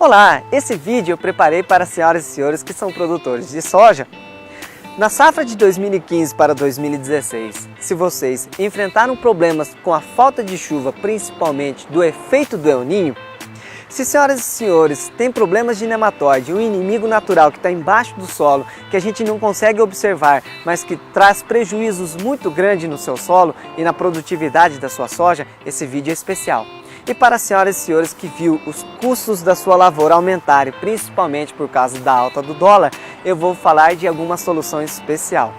Olá, esse vídeo eu preparei para as senhoras e senhores que são produtores de soja. Na safra de 2015 para 2016, se vocês enfrentaram problemas com a falta de chuva, principalmente do efeito do El Niño, se senhoras e senhores têm problemas de nematóide, um inimigo natural que está embaixo do solo, que a gente não consegue observar, mas que traz prejuízos muito grandes no seu solo e na produtividade da sua soja, esse vídeo é especial. E para as senhoras e senhores que viu os custos da sua lavoura aumentarem, principalmente por causa da alta do dólar, eu vou falar de alguma solução especial.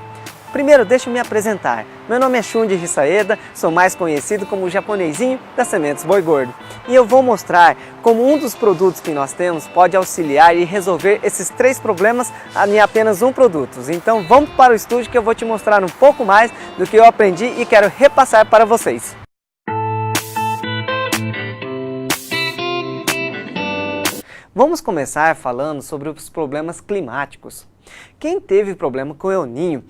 Primeiro, deixa eu me apresentar. Meu nome é Shunji Hisaeda, sou mais conhecido como o japonesinho das sementes boi gordo. E eu vou mostrar como um dos produtos que nós temos pode auxiliar e resolver esses 3 problemas em apenas um produto. Então vamos para o estúdio que eu vou te mostrar um pouco mais do que eu aprendi e quero repassar para vocês. Vamos começar falando sobre os problemas climáticos. Quem teve problema com o El Niño,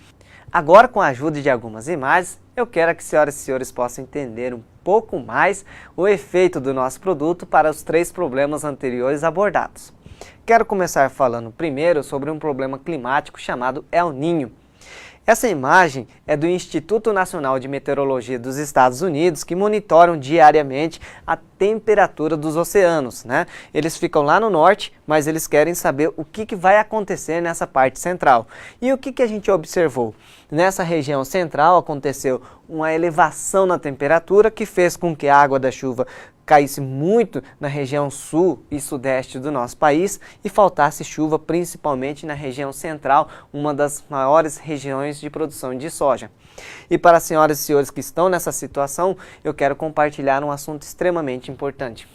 agora com a ajuda de algumas imagens, eu quero que senhoras e senhores possam entender um pouco mais o efeito do nosso produto para os 3 problemas anteriores abordados. Quero começar falando primeiro sobre um problema climático chamado El Niño. Essa imagem é do Instituto Nacional de Meteorologia dos Estados Unidos, que monitoram diariamente a temperatura dos oceanos, né? Eles ficam lá no norte, mas eles querem saber o que vai acontecer nessa parte central. E o que a gente observou? Nessa região central aconteceu uma elevação na temperatura que fez com que a água da chuva caísse muito na região sul e sudeste do nosso país e faltasse chuva principalmente na região central, uma das maiores regiões de produção de soja. E para as senhoras e senhores que estão nessa situação, eu quero compartilhar um assunto extremamente importante.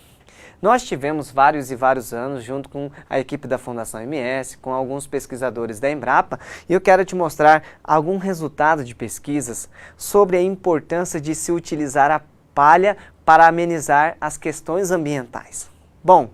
Nós tivemos vários anos junto com a equipe da Fundação MS, com alguns pesquisadores da Embrapa, e eu quero te mostrar algum resultado de pesquisas sobre a importância de se utilizar a palha para amenizar as questões ambientais. Bom,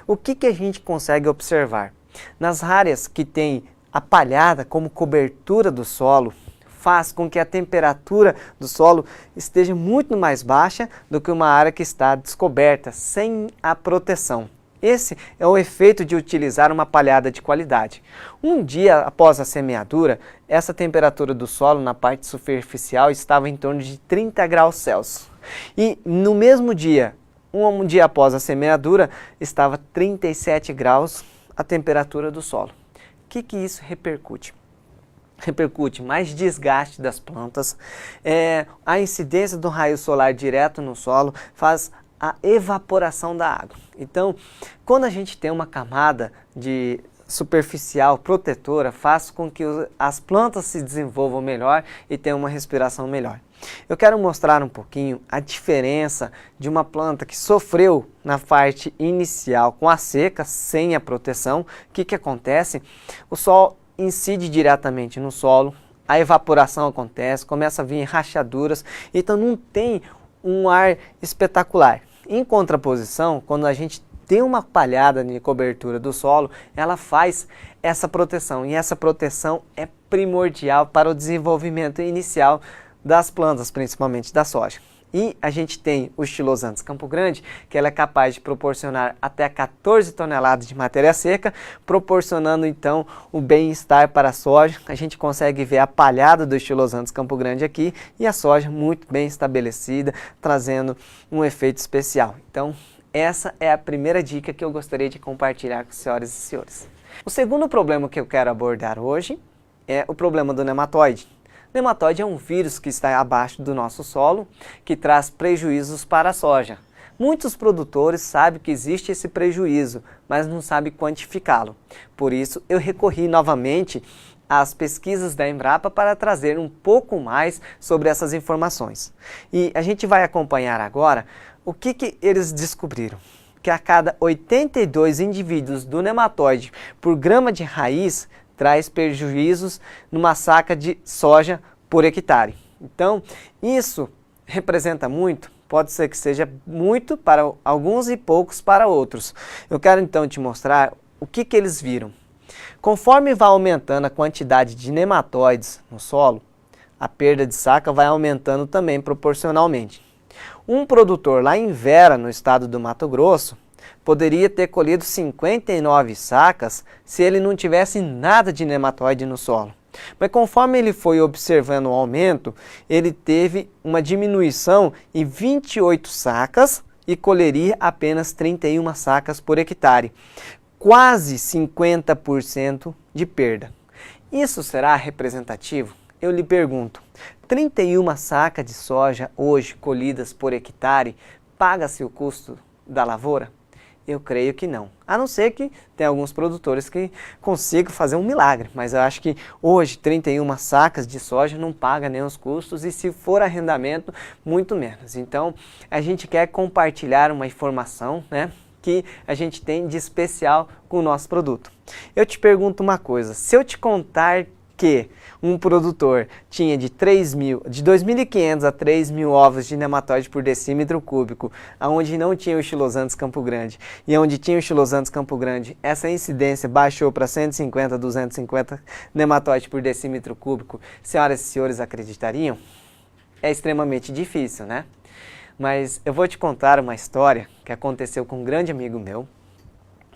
o que a gente consegue observar? Nas áreas que tem a palhada como cobertura do solo, faz com que a temperatura do solo esteja muito mais baixa do que uma área que está descoberta, sem a proteção. Esse é o efeito de utilizar uma palhada de qualidade. Um dia após a semeadura, essa temperatura do solo na parte superficial estava em torno de 30 graus Celsius. E no mesmo dia, um dia após a semeadura, estava 37 graus a temperatura do solo. O que isso repercute? Repercute mais desgaste das plantas, a incidência do raio solar direto no solo faz a evaporação da água. Então, quando a gente tem uma camada de superficial protetora, faz com que as plantas se desenvolvam melhor e tenham uma respiração melhor. Eu quero mostrar um pouquinho a diferença de uma planta que sofreu na parte inicial com a seca, sem a proteção. O que acontece? O sol incide diretamente no solo, a evaporação acontece, começa a vir rachaduras, então não tem um ar espetacular. Em contraposição, quando a gente tem uma palhada de cobertura do solo, ela faz essa proteção, e essa proteção é primordial para o desenvolvimento inicial das plantas, principalmente da soja. E a gente tem o Stylosanthus Campo Grande, que ela é capaz de proporcionar até 14 toneladas de matéria seca, proporcionando então o bem-estar para a soja. A gente consegue ver a palhada do Stylosanthus Campo Grande aqui e a soja muito bem estabelecida, trazendo um efeito especial. Então, essa é a primeira dica que eu gostaria de compartilhar com as senhoras e senhores. O segundo problema que eu quero abordar hoje é o problema do nematóide. Nematóide é um vírus que está abaixo do nosso solo, que traz prejuízos para a soja. Muitos produtores sabem que existe esse prejuízo, mas não sabem quantificá-lo. Por isso, eu recorri novamente às pesquisas da Embrapa para trazer um pouco mais sobre essas informações. E a gente vai acompanhar agora o que eles descobriram. Que a cada 82 indivíduos do nematóide por grama de raiz, traz prejuízos numa saca de soja por hectare. Então, isso representa muito, pode ser que seja muito para alguns e poucos para outros. Eu quero então te mostrar o que eles viram. Conforme vai aumentando a quantidade de nematóides no solo, a perda de saca vai aumentando também proporcionalmente. Um produtor lá em Vera, no estado do Mato Grosso, Poderia ter colhido 59 sacas se ele não tivesse nada de nematóide no solo. Mas conforme ele foi observando o aumento, ele teve uma diminuição em 28 sacas e colheria apenas 31 sacas por hectare. Quase 50% de perda. Isso será representativo? Eu lhe pergunto, 31 sacas de soja hoje colhidas por hectare, paga-se o custo da lavoura? Eu creio que não, a não ser que tem alguns produtores que consigam fazer um milagre, mas eu acho que hoje 31 sacas de soja não paga nem os custos e se for arrendamento, muito menos. Então, a gente quer compartilhar uma informação, né, que a gente tem de especial com o nosso produto. Eu te pergunto uma coisa, se eu te contar que um produtor tinha de 2.500 a 3.000 ovos de nematóide por decímetro cúbico, onde não tinha o Xylosanthus Campo Grande, e onde tinha o Xylosanthus Campo Grande, essa incidência baixou para 150 a 250 nematóide por decímetro cúbico, senhoras e senhores acreditariam? É extremamente difícil, né? Mas eu vou te contar uma história que aconteceu com um grande amigo meu.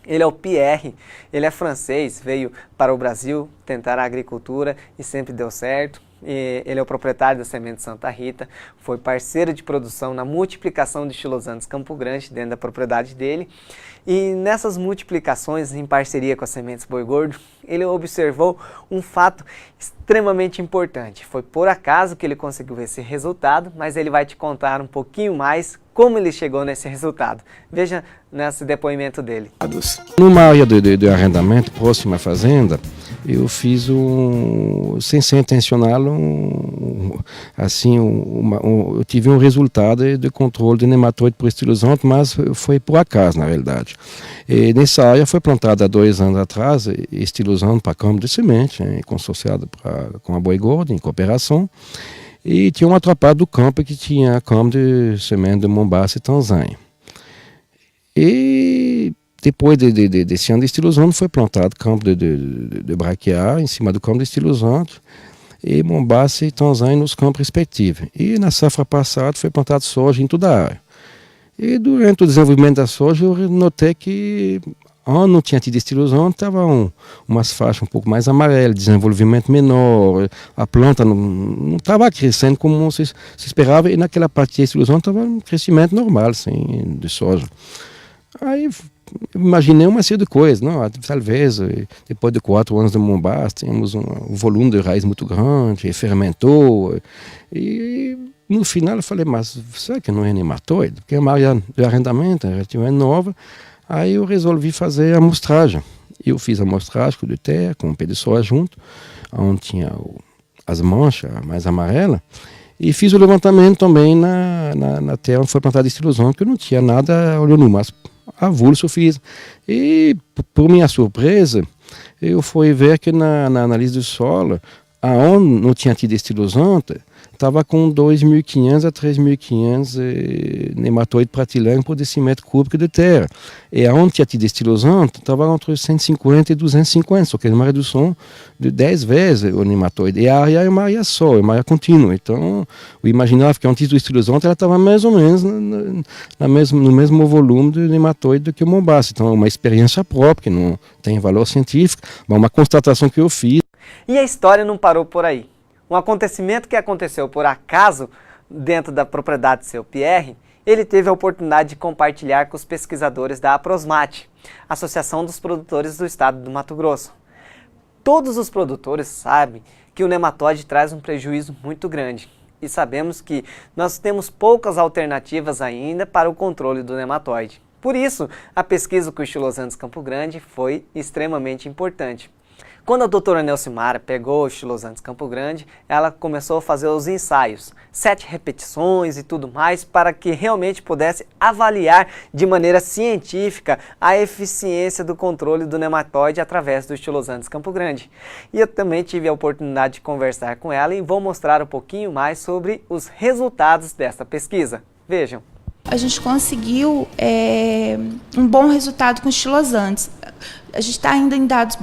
Ele é o Pierre, ele é francês, veio para o Brasil tentar a agricultura e sempre deu certo. Ele é o proprietário da Semente Santa Rita, foi parceiro de produção na multiplicação de Xylosanthus Campo Grande dentro da propriedade dele. E nessas multiplicações, em parceria com a Sementes Boi Gordo, ele observou um fato extremamente importante. Foi por acaso que ele conseguiu esse resultado, mas ele vai te contar um pouquinho mais como ele chegou nesse resultado. Veja nesse depoimento dele. Numa área de arrendamento próxima à fazenda, eu fiz sem ser intencional, eu tive um resultado de controle de nematóide por estilosante, mas foi por acaso, na realidade. E nessa área foi plantada há 2 anos atrás, estilosante para campo de semente, consorciado com a Boi Gordo, em cooperação. E tinha uma atrapalhada do campo que tinha campo de semente de Mombasa e Tanzânia. E depois desse ano de estilosante foi plantado campo de braquiária em cima do campo de estilosante e Mombasa e Tanzânia nos campos respectivos. E na safra passada foi plantado soja em toda a área. E durante o desenvolvimento da soja eu notei que onde não tinha tido estilosante, estava umas faixas um pouco mais amarelas, desenvolvimento menor, a planta não estava crescendo como se esperava, e naquela parte de estilosante estava um crescimento normal, assim, de soja. Aí eu imaginei uma série de coisas, não? Talvez depois de 4 anos de Mombasa, tínhamos um volume de raiz muito grande, fermentou, e no final eu falei, mas será que não é nematóide? Porque é uma área de arrendamento, relativamente nova. Aí eu resolvi fazer a amostragem. Eu fiz a amostragem com de terra, com um pé de soja junto, onde tinha as manchas mais amarelas, e fiz o levantamento também na terra onde foi plantada estilosante, que eu não tinha nada olhando, mas avulso eu fiz. E, por minha surpresa, eu fui ver que na análise do solo, aonde não tinha tido estilosante, estava com 2.500 a 3.500 nematóide pratilhão por decímetro cúbico de terra. E aonde tinha tido estilosante, estava entre 150 e 250, só que é uma redução de 10 vezes o nematóide. E a área é uma área só, é uma área contínua. Então, eu imaginava que antes do estilosante ela estava mais ou menos no mesmo volume de nematóide do que o Mombasa. Então, é uma experiência própria, que não tem valor científico, mas uma constatação que eu fiz. E a história não parou por aí. Um acontecimento que aconteceu por acaso dentro da propriedade do seu Pierre, ele teve a oportunidade de compartilhar com os pesquisadores da Aprosmate, Associação dos Produtores do Estado do Mato Grosso. Todos os produtores sabem que o nematóide traz um prejuízo muito grande e sabemos que nós temos poucas alternativas ainda para o controle do nematóide. Por isso, a pesquisa com o Xylosanthus Campo Grande foi extremamente importante. Quando a doutora Nelcimara pegou o Xylosanthus Campo Grande, ela começou a fazer os ensaios, 7 repetições e tudo mais, para que realmente pudesse avaliar de maneira científica a eficiência do controle do nematóide através do Xylosanthus Campo Grande. E eu também tive a oportunidade de conversar com ela e vou mostrar um pouquinho mais sobre os resultados dessa pesquisa. Vejam. A gente conseguiu um bom resultado com os Xylosanthus. A gente está ainda em dados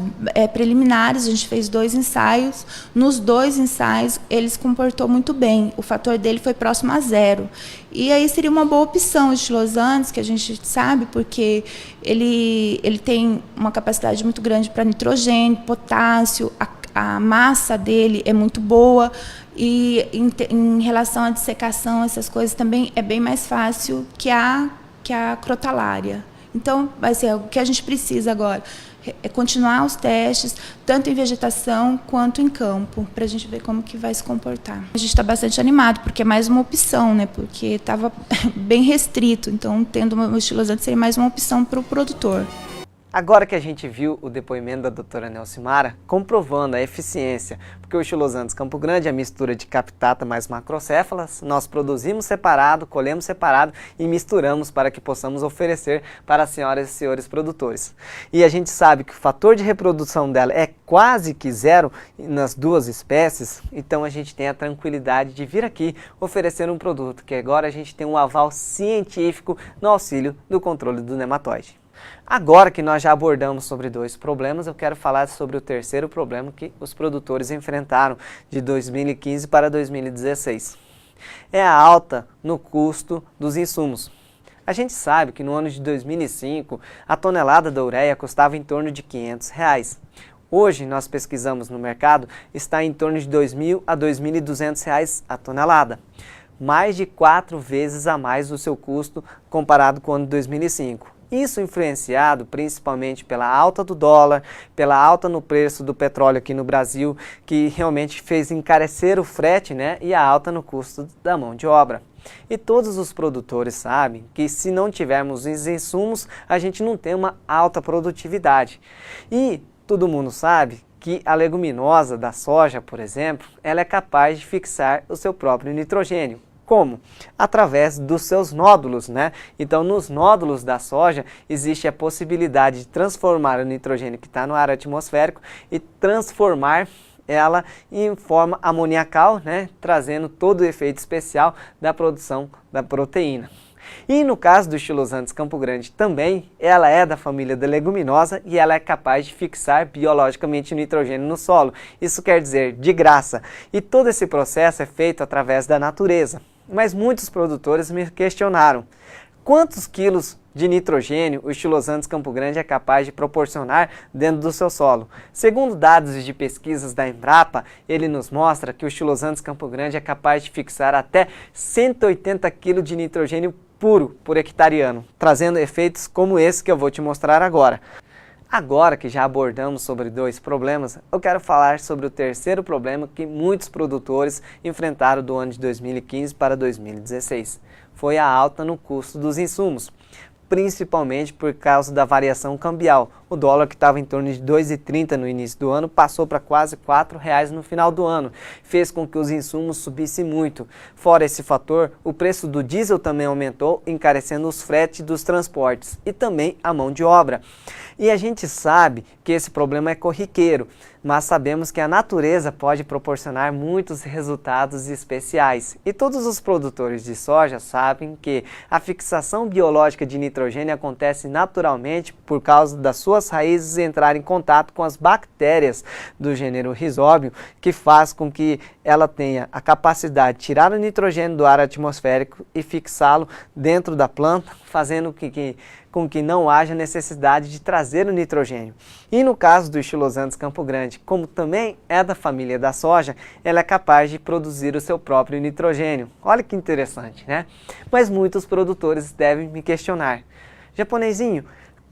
preliminares, a gente fez 2 ensaios. Nos 2 ensaios, ele se comportou muito bem. O fator dele foi próximo a 0. E aí seria uma boa opção os estilosantes, que a gente sabe, porque ele tem uma capacidade muito grande para nitrogênio, potássio, a massa dele é muito boa. E em relação à dissecação, essas coisas também é bem mais fácil que a crotalária. Então, vai ser o que a gente precisa agora é continuar os testes, tanto em vegetação quanto em campo, para a gente ver como que vai se comportar. A gente está bastante animado, porque é mais uma opção, né? Porque estava bem restrito, então tendo um estilosante seria mais uma opção para o produtor. Agora que a gente viu o depoimento da doutora Nelcimara, comprovando a eficiência, porque o estilosantes Campo Grande é a mistura de captata mais macrocéfalas, nós produzimos separado, colhemos separado e misturamos para que possamos oferecer para as senhoras e senhores produtores. E a gente sabe que o fator de reprodução dela é quase que 0 nas 2 espécies, então a gente tem a tranquilidade de vir aqui oferecer um produto que agora a gente tem um aval científico no auxílio do controle do nematóide. Agora que nós já abordamos sobre 2 problemas, eu quero falar sobre o terceiro problema que os produtores enfrentaram de 2015 para 2016. É a alta no custo dos insumos. A gente sabe que no ano de 2005, a tonelada da ureia custava em torno de R$ 500. Hoje, nós pesquisamos no mercado, está em torno de R$ 2.000 a R$ 2.200 a tonelada. Mais de 4 vezes a mais do seu custo comparado com o ano de 2005. Isso influenciado principalmente pela alta do dólar, pela alta no preço do petróleo aqui no Brasil, que realmente fez encarecer o frete, né, e a alta no custo da mão de obra. E todos os produtores sabem que se não tivermos os insumos, a gente não tem uma alta produtividade. E todo mundo sabe que a leguminosa da soja, por exemplo, ela é capaz de fixar o seu próprio nitrogênio. Como? Através dos seus nódulos, né? Então, nos nódulos da soja, existe a possibilidade de transformar o nitrogênio que está no ar atmosférico e transformar ela em forma amoniacal, né? Trazendo todo o efeito especial da produção da proteína. E no caso do estilosantes Campo Grande também, ela é da família da leguminosa e ela é capaz de fixar biologicamente o nitrogênio no solo. Isso quer dizer, de graça. E todo esse processo é feito através da natureza. Mas muitos produtores me questionaram, quantos quilos de nitrogênio o estilosantes Campo Grande é capaz de proporcionar dentro do seu solo? Segundo dados de pesquisas da Embrapa, ele nos mostra que o estilosantes Campo Grande é capaz de fixar até 180 kg de nitrogênio puro por hectare ano, trazendo efeitos como esse que eu vou te mostrar agora. Agora que já abordamos sobre 2 problemas, eu quero falar sobre o terceiro problema que muitos produtores enfrentaram do ano de 2015 para 2016. Foi a alta no custo dos insumos, principalmente por causa da variação cambial. O dólar, que estava em torno de R$ 2,30 no início do ano, passou para quase R$ 4,00 no final do ano. Fez com que os insumos subissem muito. Fora esse fator, o preço do diesel também aumentou, encarecendo os fretes dos transportes e também a mão de obra. E a gente sabe que esse problema é corriqueiro, mas sabemos que a natureza pode proporcionar muitos resultados especiais. E todos os produtores de soja sabem que a fixação biológica de nitrogênio acontece naturalmente por causa das suas raízes entrarem em contato com as bactérias do gênero Rhizóbio, que faz com que ela tenha a capacidade de tirar o nitrogênio do ar atmosférico e fixá-lo dentro da planta, fazendo com que não haja necessidade de trazer o nitrogênio. E no caso do estilosantes Campo Grande, como também é da família da soja, ela é capaz de produzir o seu próprio nitrogênio. Olha que interessante, né? Mas muitos produtores devem me questionar, japonesinho,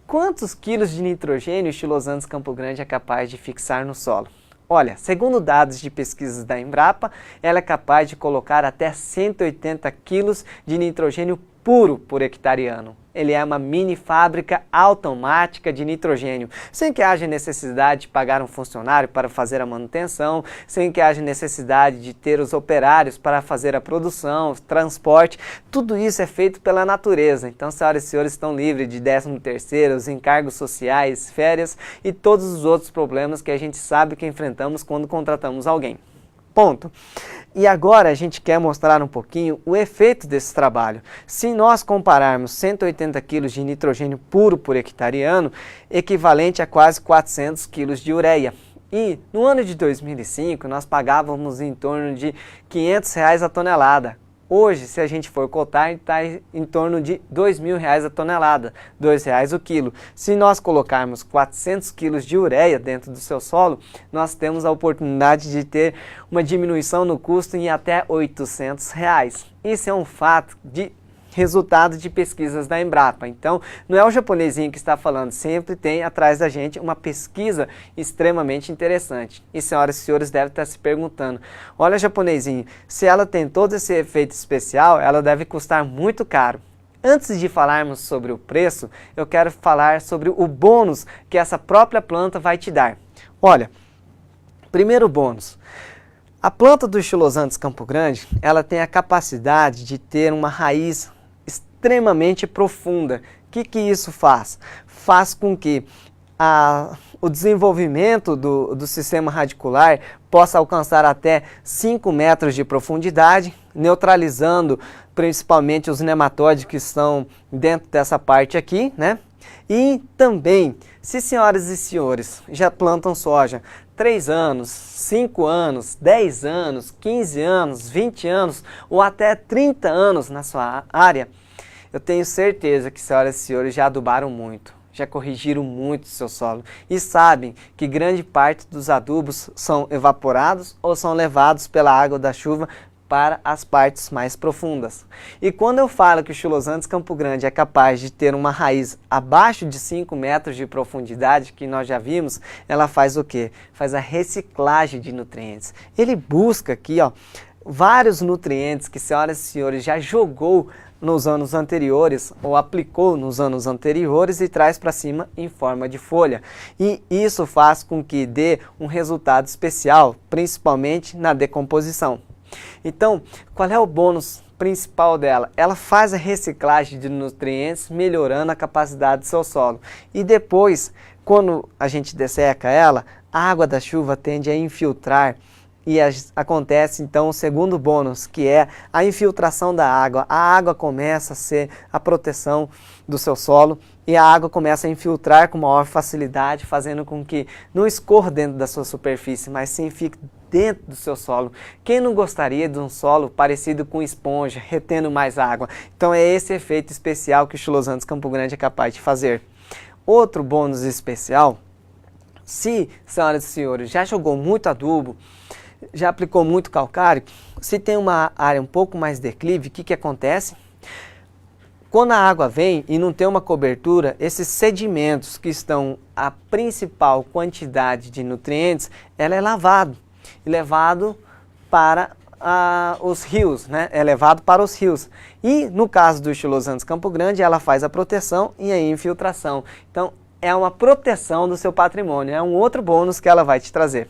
quantos quilos de nitrogênio o estilosantes Campo Grande é capaz de fixar no solo? Olha, segundo dados de pesquisas da Embrapa, ela é capaz de colocar até 180 quilos de nitrogênio puro por hectare ano. Ele é uma mini fábrica automática de nitrogênio, sem que haja necessidade de pagar um funcionário para fazer a manutenção, sem que haja necessidade de ter os operários para fazer a produção, o transporte. Tudo isso é feito pela natureza. Então, senhoras e senhores, estão livres de 13º, os encargos sociais, férias e todos os outros problemas que a gente sabe que enfrentamos quando contratamos alguém. ponto. E agora a gente quer mostrar um pouquinho o efeito desse trabalho. Se nós compararmos 180 kg de nitrogênio puro por hectare ano, equivalente a quase 400 kg de ureia. E no ano de 2005 nós pagávamos em torno de R$ 500 a tonelada. Hoje, se a gente for cotar, está em torno de R$ 2.000 a tonelada, R$ 2,00 o quilo. Se nós colocarmos 400 quilos de ureia dentro do seu solo, nós temos a oportunidade de ter uma diminuição no custo em até R$ 800. Isso é um fato de resultado de pesquisas da Embrapa. Então, não é o japonesinho que está falando, sempre tem atrás da gente uma pesquisa extremamente interessante. E senhoras e senhores devem estar se perguntando, olha japonesinho, se ela tem todo esse efeito especial, ela deve custar muito caro. Antes de falarmos sobre o preço, eu quero falar sobre o bônus que essa própria planta vai te dar. Olha, primeiro bônus. A planta do Estilosantes Campo Grande, ela tem a capacidade de ter uma raiz extremamente profunda. O que isso faz? Faz com que o desenvolvimento do sistema radicular possa alcançar até 5 metros de profundidade, neutralizando principalmente os nematóides que estão dentro dessa parte aqui, né? E também, se senhoras e senhores já plantam soja 3 anos, 5 anos, 10 anos, 15 anos, 20 anos ou até 30 anos na sua área, eu tenho certeza que senhoras e senhores já adubaram muito, já corrigiram muito o seu solo e sabem que grande parte dos adubos são evaporados ou são levados pela água da chuva para as partes mais profundas. E quando eu falo que o Estilosantes Campo Grande é capaz de ter uma raiz abaixo de 5 metros de profundidade, que nós já vimos, ela faz o quê? Faz a reciclagem de nutrientes. Ele busca aqui, ó, vários nutrientes que senhoras e senhores já jogou nos anos anteriores ou aplicou nos anos anteriores e traz para cima em forma de folha. E isso faz com que dê um resultado especial, principalmente na decomposição. Então, qual é o bônus principal dela? Ela faz a reciclagem de nutrientes, melhorando a capacidade do seu solo. E depois, quando a gente desseca ela, a água da chuva tende a infiltrar e acontece então o segundo bônus, que é a infiltração da água. A água começa a ser a proteção do seu solo e a água começa a infiltrar com maior facilidade, fazendo com que não escorra dentro da sua superfície, mas sim fique dentro do seu solo. Quem não gostaria de um solo parecido com esponja, retendo mais água? Então é esse efeito especial que o Estilosantes Campo Grande é capaz de fazer. Outro bônus especial, se, senhoras e senhores, já jogou muito adubo, já aplicou muito calcário, se tem uma área um pouco mais declive, o que acontece? Quando a água vem e não tem uma cobertura, esses sedimentos que estão a principal quantidade de nutrientes, ela é lavado e levado para os rios, né? É levado para os rios. E no caso do Estilosantes Campo Grande, ela faz a proteção e a infiltração. Então é uma proteção do seu patrimônio, é um outro bônus que ela vai te trazer.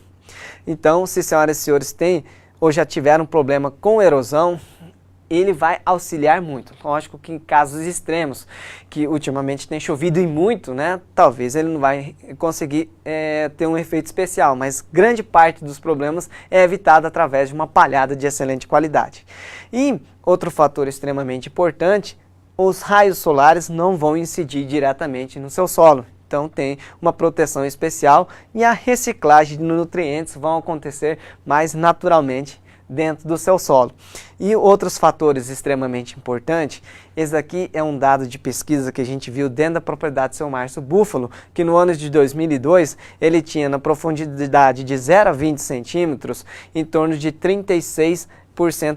Então, se senhoras e senhores têm ou já tiveram problema com erosão, ele vai auxiliar muito. Lógico que em casos extremos, que ultimamente tem chovido e muito, né? Talvez ele não vai conseguir ter um efeito especial, mas grande parte dos problemas é evitado através de uma palhada de excelente qualidade. E outro fator extremamente importante, os raios solares não vão incidir diretamente no seu solo. Então tem uma proteção especial e a reciclagem de nutrientes vão acontecer mais naturalmente dentro do seu solo. E outros fatores extremamente importantes, esse aqui é um dado de pesquisa que a gente viu dentro da propriedade do seu Márcio Búfalo, que no ano de 2002 ele tinha na profundidade de 0 a 20 centímetros em torno de 36%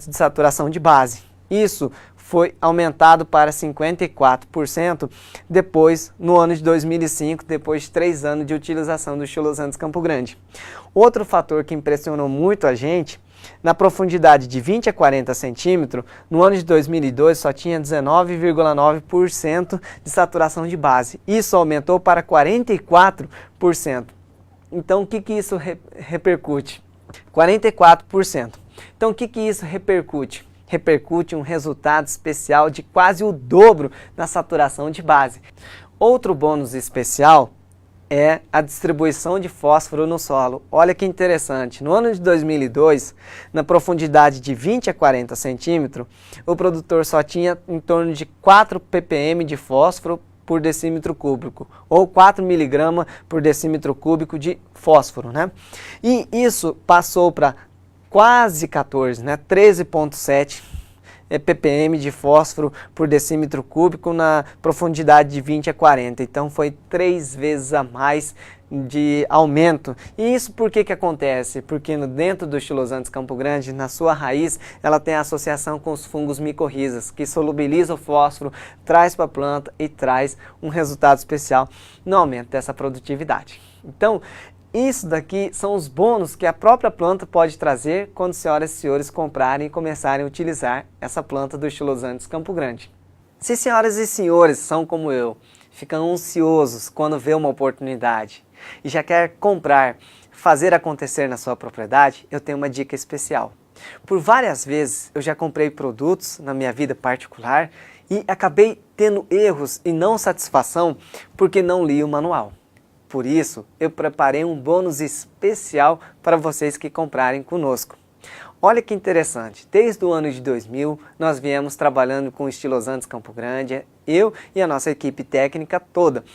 de saturação de base. Isso foi aumentado para 54% depois, no ano de 2005, depois de 3 anos de utilização do Estilosantes Campo Grande. Outro fator que impressionou muito a gente, na profundidade de 20 a 40 centímetros, no ano de 2002 só tinha 19,9% de saturação de base. Isso aumentou para 44%. Então o que isso repercute? 44%. Então o que isso repercute? Repercute um resultado especial de quase o dobro na saturação de base. Outro bônus especial é a distribuição de fósforo no solo. Olha que interessante, no ano de 2002, na profundidade de 20 a 40 centímetros, o produtor só tinha em torno de 4 ppm de fósforo por decímetro cúbico, ou 4 miligramas por decímetro cúbico de fósforo, né? E isso passou para quase 14, né? 13,7 ppm de fósforo por decímetro cúbico na profundidade de 20 a 40. Então foi 3 vezes a mais de aumento. E isso por que acontece? Porque dentro do Estilosantes Campo Grande, na sua raiz, ela tem a associação com os fungos micorrizas, que solubiliza o fósforo, traz para a planta e traz um resultado especial no aumento dessa produtividade. Então, isso daqui são os bônus que a própria planta pode trazer quando senhoras e senhores comprarem e começarem a utilizar essa planta do Estilosantes Campo Grande. Se senhoras e senhores são como eu, ficam ansiosos quando vê uma oportunidade e já quer comprar, fazer acontecer na sua propriedade, eu tenho uma dica especial. Por várias vezes eu já comprei produtos na minha vida particular e acabei tendo erros e não satisfação porque não li o manual. Por isso, eu preparei um bônus especial para vocês que comprarem conosco. Olha que interessante, desde o ano de 2000, nós viemos trabalhando com o Estilosantes Campo Grande, eu e a nossa equipe técnica toda.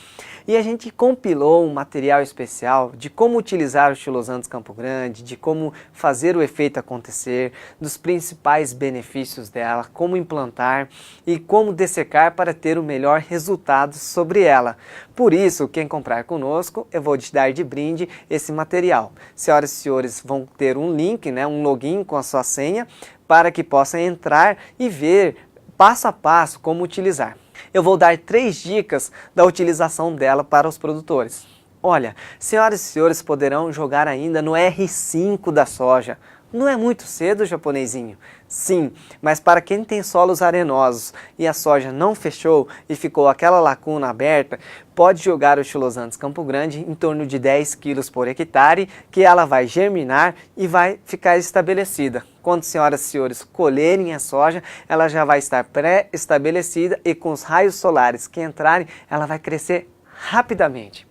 E a gente compilou um material especial de como utilizar o Estilosantes Campo Grande, de como fazer o efeito acontecer, dos principais benefícios dela, como implantar e como dessecar para ter o melhor resultado sobre ela. Por isso, quem comprar conosco, eu vou te dar de brinde esse material. Senhoras e senhores vão ter um link, né, um login com a sua senha, para que possam entrar e ver passo a passo como utilizar. Eu vou dar 3 dicas da utilização dela para os produtores. Olha, senhoras e senhores poderão jogar ainda no R5 da soja. Não é muito cedo, japonesinho? Sim, mas para quem tem solos arenosos e a soja não fechou e ficou aquela lacuna aberta, pode jogar o Estilosantes Campo Grande em torno de 10 kg por hectare, que ela vai germinar e vai ficar estabelecida. Quando senhoras e senhores colherem a soja, ela já vai estar pré-estabelecida e com os raios solares que entrarem, ela vai crescer rapidamente.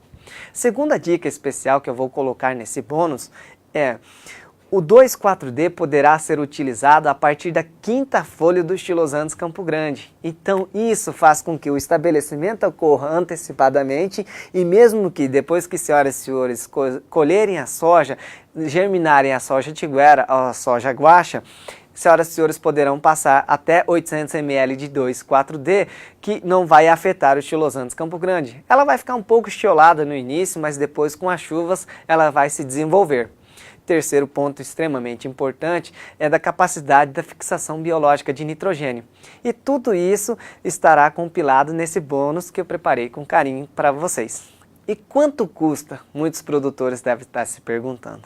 Segunda dica especial que eu vou colocar nesse bônus é: o 2,4-D poderá ser utilizado a partir da 5ª folha do Estilosantes Campo Grande. Então isso faz com que o estabelecimento ocorra antecipadamente e mesmo que depois que senhoras e senhores colherem a soja, germinarem a soja tiguera, a soja guaxa, senhoras e senhores poderão passar até 800 ml de 2,4-D, que não vai afetar o Estilosantes Campo Grande. Ela vai ficar um pouco estiolada no início, mas depois com as chuvas ela vai se desenvolver. Terceiro ponto extremamente importante é da capacidade da fixação biológica de nitrogênio. E tudo isso estará compilado nesse bônus que eu preparei com carinho para vocês. E quanto custa? Muitos produtores devem estar se perguntando.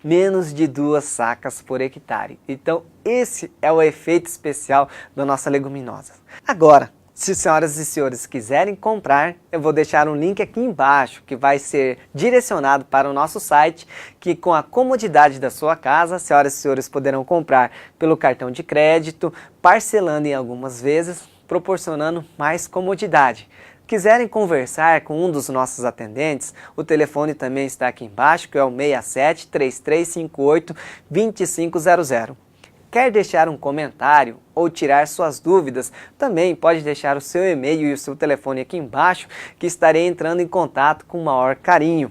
Menos de 2 sacas por hectare. Então esse é o efeito especial da nossa leguminosa. Agora, se senhoras e senhores quiserem comprar, eu vou deixar um link aqui embaixo que vai ser direcionado para o nosso site, que com a comodidade da sua casa, senhoras e senhores poderão comprar pelo cartão de crédito, parcelando em algumas vezes, proporcionando mais comodidade. Quiserem conversar com um dos nossos atendentes, o telefone também está aqui embaixo, que é o 67 3358 2500. Quer deixar um comentário ou tirar suas dúvidas, também pode deixar o seu e-mail e o seu telefone aqui embaixo, que estarei entrando em contato com o maior carinho.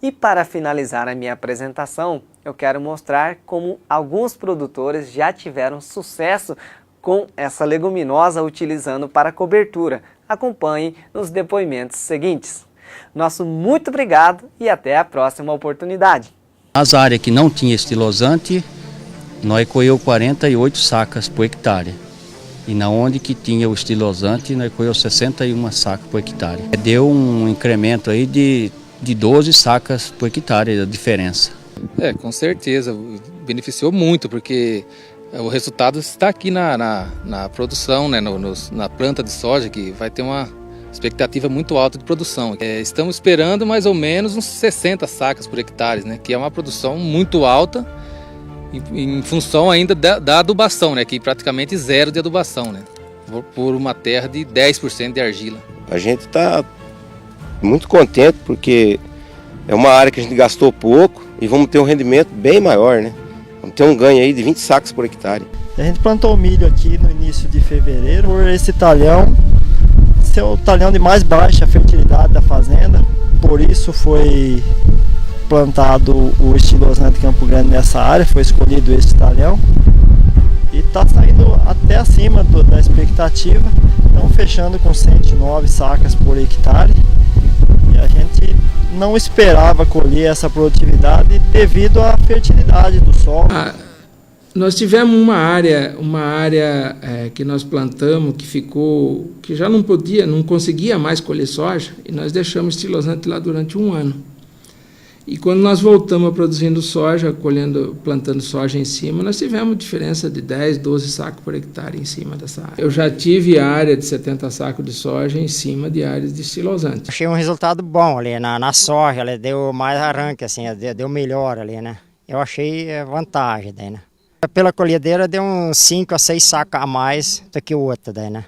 E para finalizar a minha apresentação, eu quero mostrar como alguns produtores já tiveram sucesso com essa leguminosa utilizando para cobertura. Acompanhe nos depoimentos seguintes. Nosso muito obrigado e até a próxima oportunidade. As áreas que não tinha estilosante, nós colheu 48 sacas por hectare. E na onde que tinha o estilosante, nós colheu 61 sacas por hectare. Deu um incremento aí de 12 sacas por hectare, a diferença. Com certeza, beneficiou muito, porque o resultado está aqui na produção, né, na planta de soja, que vai ter uma expectativa muito alta de produção. Estamos esperando mais ou menos uns 60 sacas por hectare, né, que é uma produção muito alta, em função ainda da adubação, né, que praticamente zero de adubação, né, por uma terra de 10% de argila. A gente está Muito contente porque é uma área que a gente gastou pouco e vamos ter um rendimento bem maior, né? Vamos ter um ganho aí de 20 sacos por hectare. A gente plantou milho aqui no início de fevereiro, por esse talhão ser o talhão de mais baixa fertilidade da fazenda, por isso foi plantado o estilosante Campo Grande nessa área, foi escolhido esse talhão e está saindo até acima da expectativa, estão fechando com 109 sacas por hectare e a gente não esperava colher essa produtividade devido à fertilidade do solo. Nós tivemos uma área que nós plantamos que já não conseguia mais colher soja e nós deixamos estilosante lá durante um ano. E quando nós voltamos a produzindo soja, plantando soja em cima, nós tivemos diferença de 10, 12 sacos por hectare em cima dessa área. Eu já tive área de 70 sacos de soja em cima de áreas de estilosante. Achei um resultado bom ali na soja, ela deu mais arranque, assim, deu melhor ali, né? Eu achei vantagem daí, né? Pela colhedeira deu uns 5 a 6 sacos a mais do que o outro daí, né?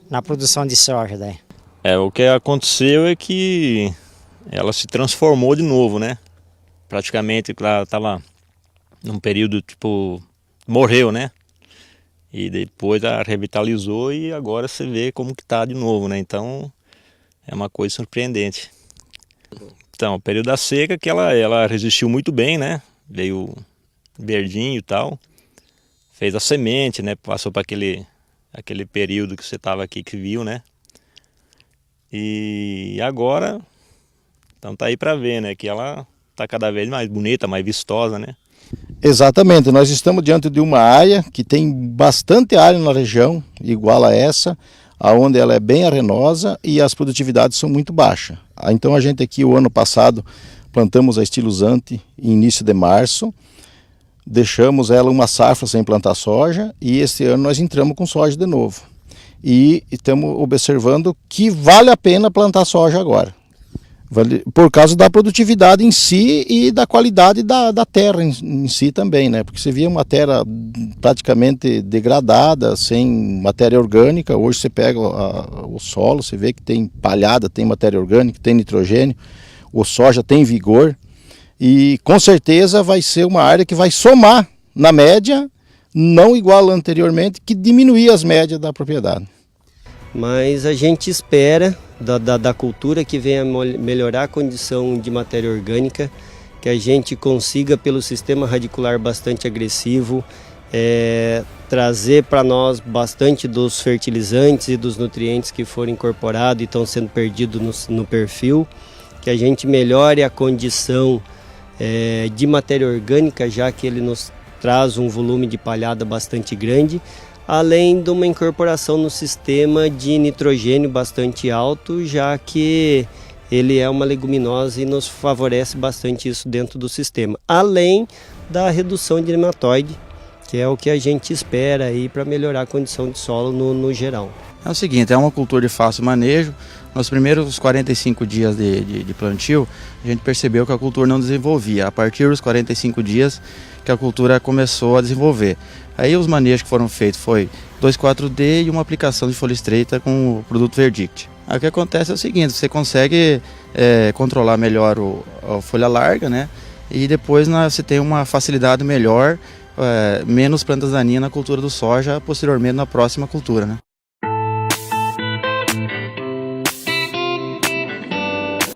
Na produção de soja daí. O que aconteceu é que ela se transformou de novo, né? Praticamente ela estava num período tipo morreu, né? E depois ela revitalizou e agora você vê como que tá de novo, né? Então é uma coisa surpreendente. Então, o período da seca que ela resistiu muito bem, né? Veio verdinho e tal. Fez a semente, né? Passou para aquele período que você estava aqui que viu, né? E agora então tá aí para ver, né, que ela tá cada vez mais bonita, mais vistosa, né? Exatamente, nós estamos diante de uma área que tem bastante área na região, igual a essa, aonde ela é bem arenosa e as produtividades são muito baixas. Então a gente aqui o ano passado plantamos a estilosante em início de março, deixamos ela uma safra sem plantar soja e este ano nós entramos com soja de novo. E estamos observando que vale a pena plantar soja agora. Por causa da produtividade em si e da qualidade da terra em si também, né? Porque você via uma terra praticamente degradada, sem matéria orgânica. Hoje você pega o solo, você vê que tem palhada, tem matéria orgânica, tem nitrogênio, o soja tem vigor. E com certeza vai ser uma área que vai somar na média, não igual anteriormente, que diminuía as médias da propriedade. Mas a gente espera da cultura que venha melhorar a condição de matéria orgânica, que a gente consiga, pelo sistema radicular bastante agressivo, trazer para nós bastante dos fertilizantes e dos nutrientes que foram incorporados e estão sendo perdidos no perfil, que a gente melhore a condição de matéria orgânica, já que ele nos traz um volume de palhada bastante grande, além de uma incorporação no sistema de nitrogênio bastante alto, já que ele é uma leguminosa e nos favorece bastante isso dentro do sistema, além da redução de nematóide, que é o que a gente espera aí para melhorar a condição de solo no geral. É o seguinte, é uma cultura de fácil manejo. Nos primeiros 45 dias de plantio, a gente percebeu que a cultura não desenvolvia. A partir dos 45 dias que a cultura começou a desenvolver. Aí os manejos que foram feitos foi 2,4-D e uma aplicação de folha estreita com o produto Verdict. Aí o que acontece é o seguinte, você consegue controlar melhor a folha larga, né? E depois você tem uma facilidade melhor, menos plantas daninhas na cultura do soja, posteriormente na próxima cultura, né?